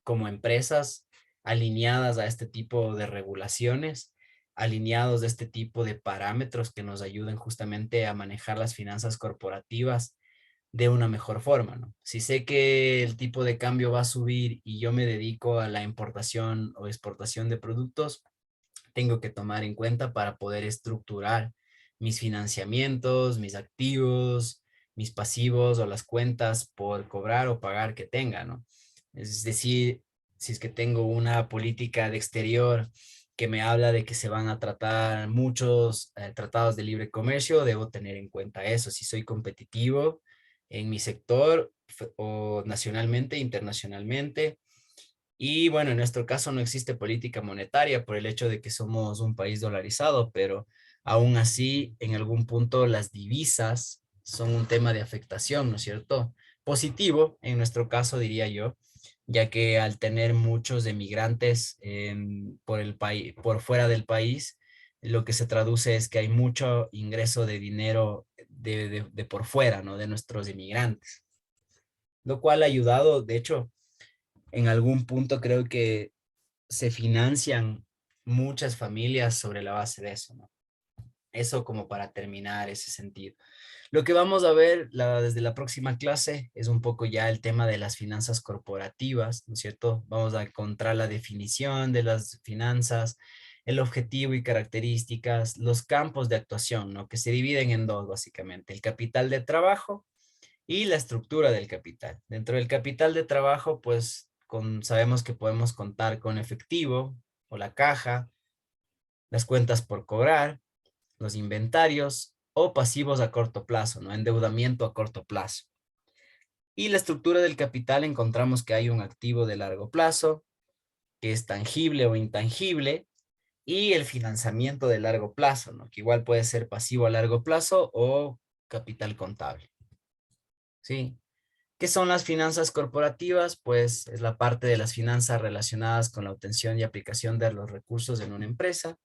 A: como empresas alineadas a este tipo de regulaciones, alineados a este tipo de parámetros que nos ayuden justamente a manejar las finanzas corporativas de una mejor forma, ¿no? Si sé que el tipo de cambio va a subir y yo me dedico a la importación o exportación de productos, tengo que tomar en cuenta para poder estructurar mis financiamientos, mis activos, mis pasivos o las cuentas por cobrar o pagar que tenga, ¿no? Es decir, si es que tengo una política de exterior que me habla de que se van a tratar muchos tratados de libre comercio, debo tener en cuenta eso, si soy competitivo en mi sector o nacionalmente, internacionalmente, y bueno, en nuestro caso no existe política monetaria por el hecho de que somos un país dolarizado, pero aún así, en algún punto las divisas son un tema de afectación, ¿no es cierto? Positivo, en nuestro caso diría yo, ya que al tener muchos emigrantes por el país, por fuera del país, lo que se traduce es que hay mucho ingreso de dinero de por fuera, ¿no? De nuestros inmigrantes, lo cual ha ayudado, de hecho, en algún punto creo que se financian muchas familias sobre la base de eso, ¿no? Eso como para terminar ese sentido. Lo que vamos a ver desde la próxima clase es un poco ya el tema de las finanzas corporativas, ¿no es cierto? Vamos a encontrar la definición de las finanzas, el objetivo y características, los campos de actuación, ¿no? Que se dividen en dos, básicamente, el capital de trabajo y la estructura del capital. Dentro del capital de trabajo, pues sabemos que podemos contar con efectivo o la caja, las cuentas por cobrar, los inventarios o pasivos a corto plazo, ¿no? Endeudamiento a corto plazo. Y la estructura del capital encontramos que hay un activo de largo plazo, que es tangible o intangible, y el financiamiento de largo plazo, ¿no? Que igual puede ser pasivo a largo plazo o capital contable. ¿Sí? ¿Qué son las finanzas corporativas? Pues es la parte de las finanzas relacionadas con la obtención y aplicación de los recursos en una empresa.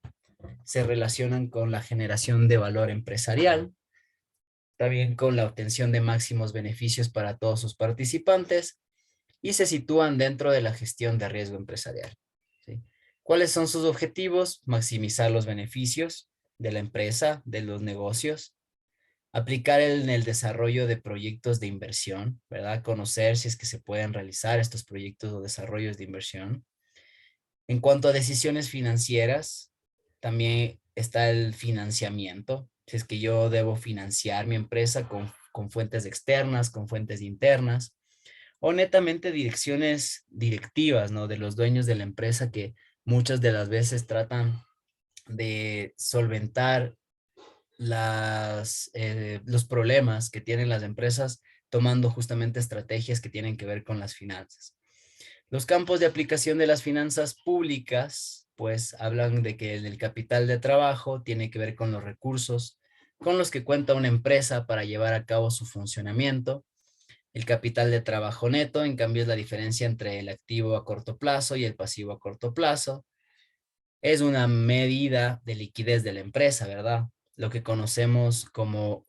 A: se relacionan con la generación de valor empresarial, también con la obtención de máximos beneficios para todos sus participantes y se sitúan dentro de la gestión de riesgo empresarial. ¿Sí? ¿Cuáles son sus objetivos? Maximizar los beneficios de la empresa, de los negocios, aplicar en el desarrollo de proyectos de inversión, ¿verdad? Conocer si es que se pueden realizar estos proyectos o desarrollos de inversión. En cuanto a decisiones financieras, también está el financiamiento. Si es que yo debo financiar mi empresa con fuentes externas, con fuentes internas, o netamente direcciones directivas, ¿no? De los dueños de la empresa que muchas de las veces tratan de solventar los problemas que tienen las empresas tomando justamente estrategias que tienen que ver con las finanzas. Los campos de aplicación de las finanzas públicas, pues hablan de que el capital de trabajo tiene que ver con los recursos con los que cuenta una empresa para llevar a cabo su funcionamiento. El capital de trabajo neto, en cambio, es la diferencia entre el activo a corto plazo y el pasivo a corto plazo. Es una medida de liquidez de la empresa, ¿verdad? Lo que conocemos como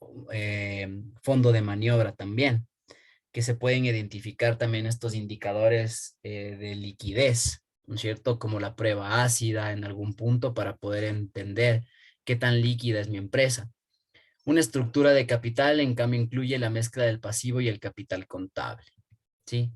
A: fondo de maniobra también, que se pueden identificar también estos indicadores de liquidez, ¿no es cierto? Como la prueba ácida en algún punto para poder entender qué tan líquida es mi empresa. Una estructura de capital, en cambio, incluye la mezcla del pasivo y el capital contable, ¿sí?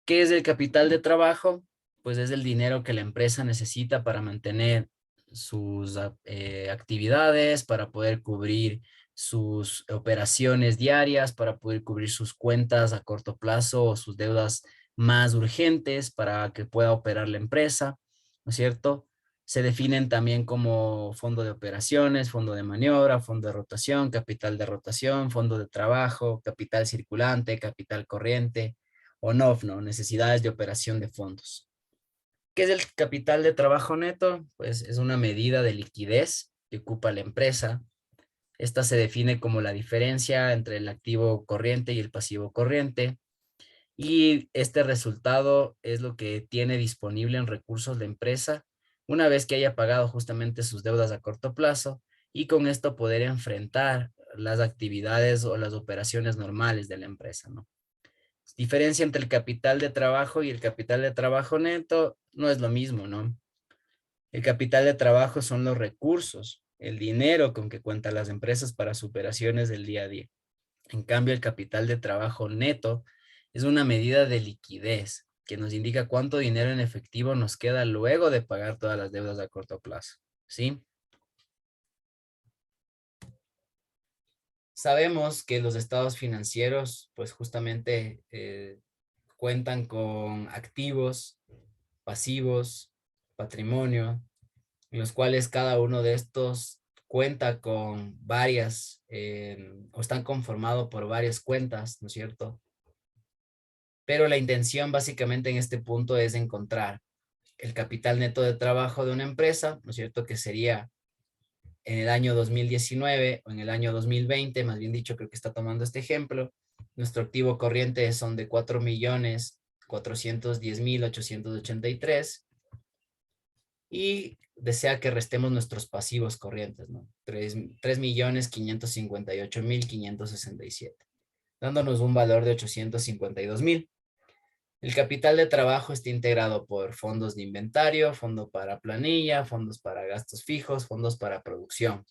A: ¿Qué es el capital de trabajo? Pues es el dinero que la empresa necesita para mantener sus actividades, para poder cubrir sus operaciones diarias, para poder cubrir sus cuentas a corto plazo o sus deudas más urgentes para que pueda operar la empresa, ¿no es cierto? Se definen también como fondo de operaciones, fondo de maniobra, fondo de rotación, capital de rotación, fondo de trabajo, capital circulante, capital corriente, o NOF, ¿no? Necesidades de operación de fondos. ¿Qué es el capital de trabajo neto? Pues es una medida de liquidez que ocupa la empresa. Esta se define como la diferencia entre el activo corriente y el pasivo corriente. Y este resultado es lo que tiene disponible en recursos la empresa una vez que haya pagado justamente sus deudas a corto plazo y con esto poder enfrentar las actividades o las operaciones normales de la empresa, ¿no? Diferencia entre el capital de trabajo y el capital de trabajo neto no es lo mismo, ¿no? El capital de trabajo son los recursos, el dinero con que cuentan las empresas para sus operaciones del día a día. En cambio, el capital de trabajo neto es una medida de liquidez que nos indica cuánto dinero en efectivo nos queda luego de pagar todas las deudas a corto plazo, ¿sí? Sabemos que los estados financieros, pues justamente cuentan con activos, pasivos, patrimonio, en los cuales cada uno de estos cuenta con varias, o están conformados por varias cuentas, ¿no es cierto? Pero la intención básicamente en este punto es encontrar el capital neto de trabajo de una empresa, ¿no es cierto? Que sería en el año 2019 o en el año 2020, más bien dicho, creo que está tomando este ejemplo, nuestro activo corriente son de 4.410.883 y desea que restemos nuestros pasivos corrientes, ¿no? 3.558.567, dándonos un valor de 852.000. El capital de trabajo está integrado por fondos de inventario, fondo para planilla, fondos para gastos fijos, fondos para producción.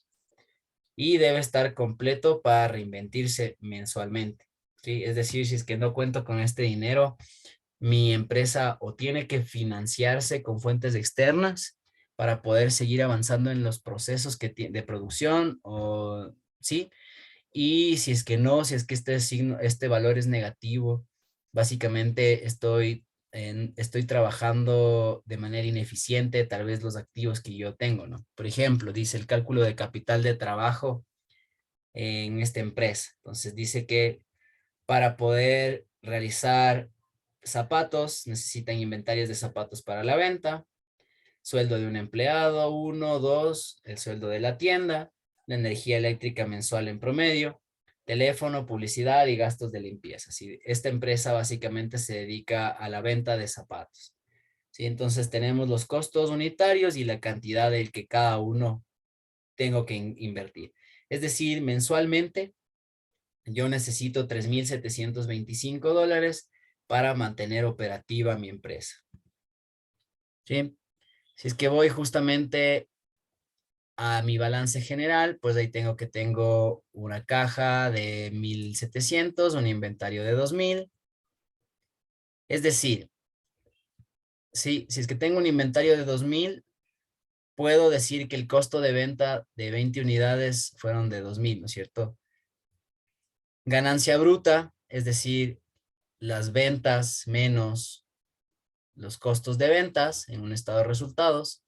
A: Y debe estar completo para reinvertirse mensualmente, ¿sí? Es decir, si es que no cuento con este dinero, mi empresa o tiene que financiarse con fuentes externas para poder seguir avanzando en los procesos de producción, o sí, y si es que no, si es que este valor es negativo, básicamente estoy trabajando de manera ineficiente, tal vez los activos que yo tengo, ¿no? Por ejemplo, dice el cálculo de capital de trabajo en esta empresa. Entonces dice que para poder realizar zapatos, necesitan inventarios de zapatos para la venta, sueldo de un empleado, uno, dos, el sueldo de la tienda, la energía eléctrica mensual en promedio, teléfono, publicidad y gastos de limpieza. Así, esta empresa básicamente se dedica a la venta de zapatos. ¿sí? Entonces tenemos los costos unitarios y la cantidad del que cada uno tengo que invertir. Es decir, mensualmente yo necesito $3,725 para mantener operativa mi empresa, ¿sí? Si es que voy justamente a mi balance general, pues ahí tengo una caja de 1,700, un inventario de 2,000. Es decir, sí, si es que tengo un inventario de 2,000, puedo decir que el costo de venta de 20 unidades fueron de 2,000, ¿no es cierto? Ganancia bruta, es decir, las ventas menos los costos de ventas en un estado de resultados.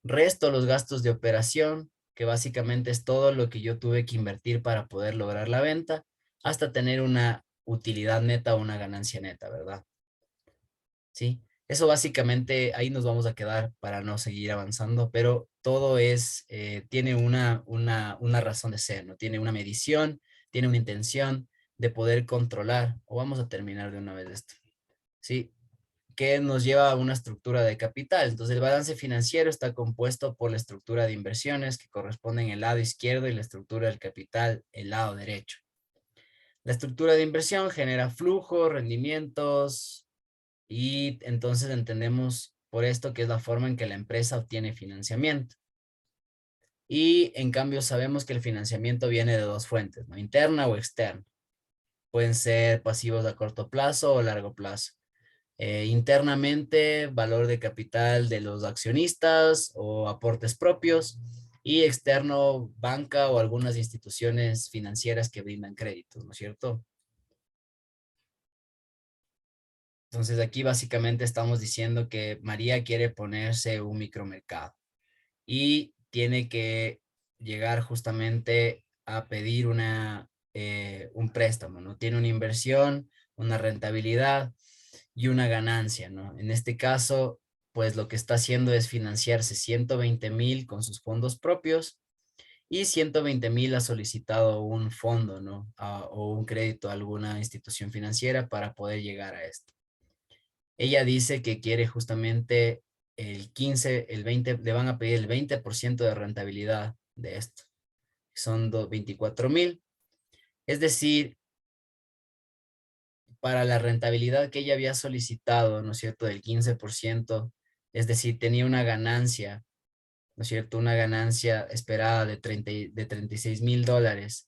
A: Resto los gastos de operación, que básicamente es todo lo que yo tuve que invertir para poder lograr la venta, hasta tener una utilidad neta o una ganancia neta, ¿verdad? Sí, eso básicamente ahí nos vamos a quedar para no seguir avanzando, pero todo tiene una razón de ser, ¿no? Tiene una medición, tiene una intención de poder controlar, o vamos a terminar de una vez esto, ¿sí? Que nos lleva a una estructura de capital. Entonces, el balance financiero está compuesto por la estructura de inversiones que corresponden el lado izquierdo y la estructura del capital el lado derecho. La estructura de inversión genera flujo, rendimientos y entonces entendemos por esto que es la forma en que la empresa obtiene financiamiento. Y en cambio sabemos que el financiamiento viene de dos fuentes, ¿no? Interna o externa. Pueden ser pasivos a corto plazo o largo plazo. Internamente, valor de capital de los accionistas o aportes propios, y externo, banca o algunas instituciones financieras que brindan créditos, ¿no es cierto? Entonces aquí básicamente estamos diciendo que María quiere ponerse un micromercado y tiene que llegar justamente a pedir un préstamo, ¿no? Tiene una inversión, una rentabilidad y una ganancia, ¿no? En este caso, pues lo que está haciendo es financiarse 120,000 con sus fondos propios y 120,000 ha solicitado un fondo, ¿no? O un crédito a alguna institución financiera para poder llegar a esto. Ella dice que quiere justamente el 15, el 20, le van a pedir el 20% de rentabilidad de esto. Son 24,000. Es decir, para la rentabilidad que ella había solicitado, ¿no es cierto?, del 15%, es decir, tenía una ganancia, ¿no es cierto?, una ganancia esperada de $36,000,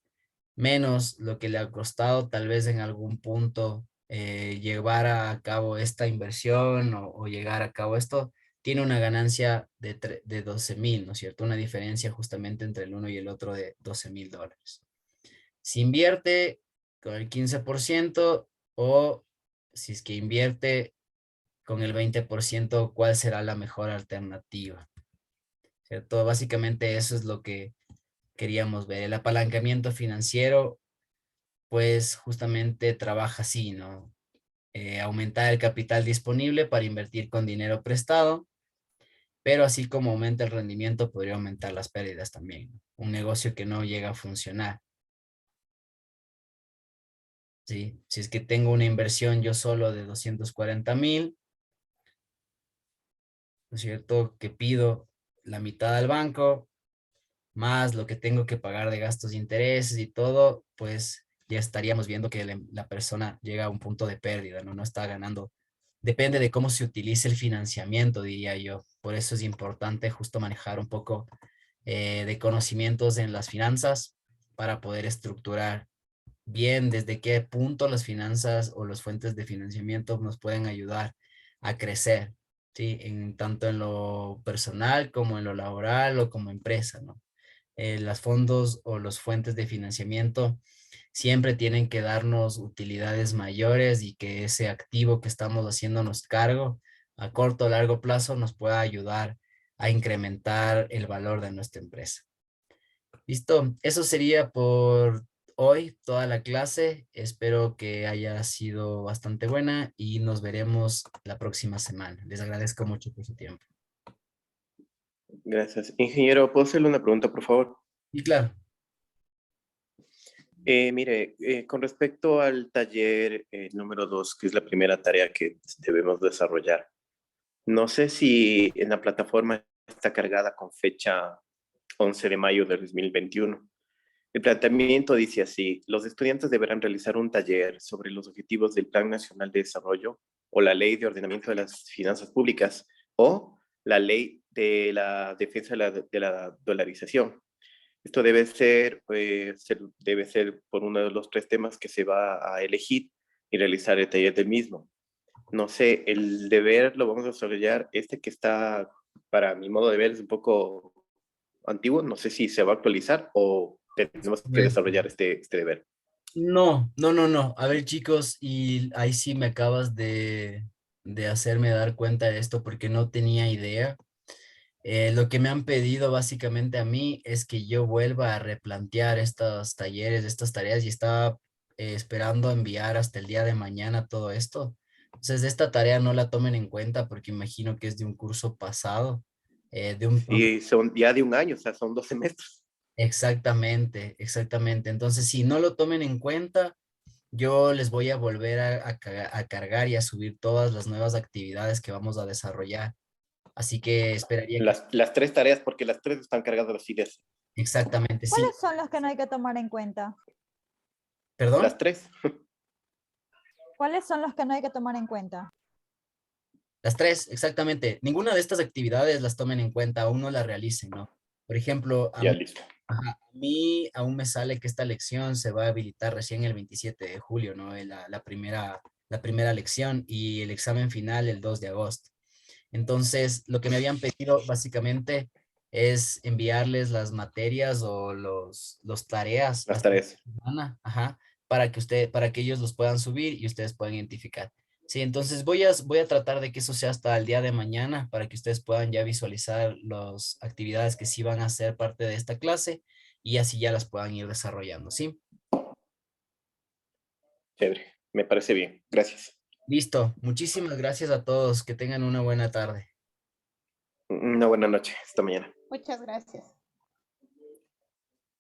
A: menos lo que le ha costado tal vez en algún punto llevar a cabo esta inversión o llegar a cabo esto, tiene una ganancia de 12,000, ¿no es cierto? Una diferencia justamente entre el uno y el otro de $12,000. Si invierte con el 15% o si es que invierte con el 20%, ¿cuál será la mejor alternativa? ¿Cierto? Básicamente eso es lo que queríamos ver. El apalancamiento financiero, pues justamente trabaja así, ¿no? Aumentar el capital disponible para invertir con dinero prestado, pero así como aumenta el rendimiento, podría aumentar las pérdidas también, ¿no? Un negocio que no llega a funcionar, ¿sí? Si es que tengo una inversión yo solo de 240,000, ¿no es cierto? Que pido la mitad al banco, más lo que tengo que pagar de gastos de intereses y todo, pues ya estaríamos viendo que la persona llega a un punto de pérdida, ¿no? No está ganando. Depende de cómo se utilice el financiamiento, diría yo. Por eso es importante justo manejar un poco de conocimientos en las finanzas para poder estructurar bien desde qué punto las finanzas o las fuentes de financiamiento nos pueden ayudar a crecer, ¿sí? Tanto en lo personal como en lo laboral o como empresa, ¿no? Las fondos o las fuentes de financiamiento siempre tienen que darnos utilidades mayores y que ese activo que estamos haciéndonos cargo a corto o largo plazo nos pueda ayudar a incrementar el valor de nuestra empresa. Listo, eso sería por hoy, toda la clase. Espero que haya sido bastante buena y nos veremos la próxima semana. Les agradezco mucho por su tiempo.
B: Gracias. Ingeniero, ¿puedo hacerle una pregunta, por favor?
A: Y claro,
B: Mire, con respecto al taller número 2, que es la primera tarea que debemos desarrollar, No sé si en la plataforma está cargada con fecha 11 de mayo del 2021. El planteamiento dice así: los estudiantes deberán realizar un taller sobre los objetivos del Plan Nacional de Desarrollo o la Ley de Ordenamiento de las Finanzas Públicas o la Ley de la Defensa de la Dolarización. Esto debe ser por uno de los tres temas que se va a elegir y realizar el taller del mismo. No sé, el deber lo vamos a desarrollar, este que está, para mi modo de ver, es un poco antiguo, no sé si se va a actualizar o tenemos que
A: Correcto.
B: desarrollar este deber.
A: No, no, no, no. A ver, chicos, y ahí sí me acabas de hacerme dar cuenta de esto porque no tenía idea. Lo que me han pedido básicamente a mí es que yo vuelva a replantear estos talleres, estas tareas y estaba esperando enviar hasta el día de mañana todo esto. Entonces, esta tarea no la tomen en cuenta porque imagino que es de un curso pasado, de un...
B: Sí, son ya de un año, o sea, son 2 semestres.
A: Exactamente, exactamente. Entonces, si no lo tomen en cuenta, yo les voy a volver a cargar y a subir todas las nuevas actividades que vamos a desarrollar. Así que esperaría que...
B: Las tres tareas, porque las tres están cargadas las ideas.
A: Exactamente, sí.
C: ¿Cuáles son los que no hay que tomar en cuenta?
A: ¿Perdón?
B: Las tres.
C: ¿Cuáles son los que no hay que tomar en cuenta?
A: Las tres, exactamente. Ninguna de estas actividades las tomen en cuenta, aún no las realicen, ¿no? Por ejemplo,
B: Ya, listo.
A: ajá, a mí aún me sale que esta lección se va a habilitar recién el 27 de julio, ¿no? La primera lección y el examen final el 2 de agosto. Entonces, lo que me habían pedido básicamente es enviarles las materias o los tareas
B: Las
A: hasta
B: tareas.
A: la semana, ajá, para que ellos los puedan subir y ustedes puedan identificar. Sí, entonces voy a tratar de que eso sea hasta el día de mañana para que ustedes puedan ya visualizar las actividades que sí van a ser parte de esta clase y así ya las puedan ir desarrollando, ¿sí?
B: Chévere. Me parece bien. Gracias.
A: Listo. Muchísimas gracias a todos. Que tengan una buena tarde.
B: Una buena noche. Hasta mañana.
D: Muchas gracias.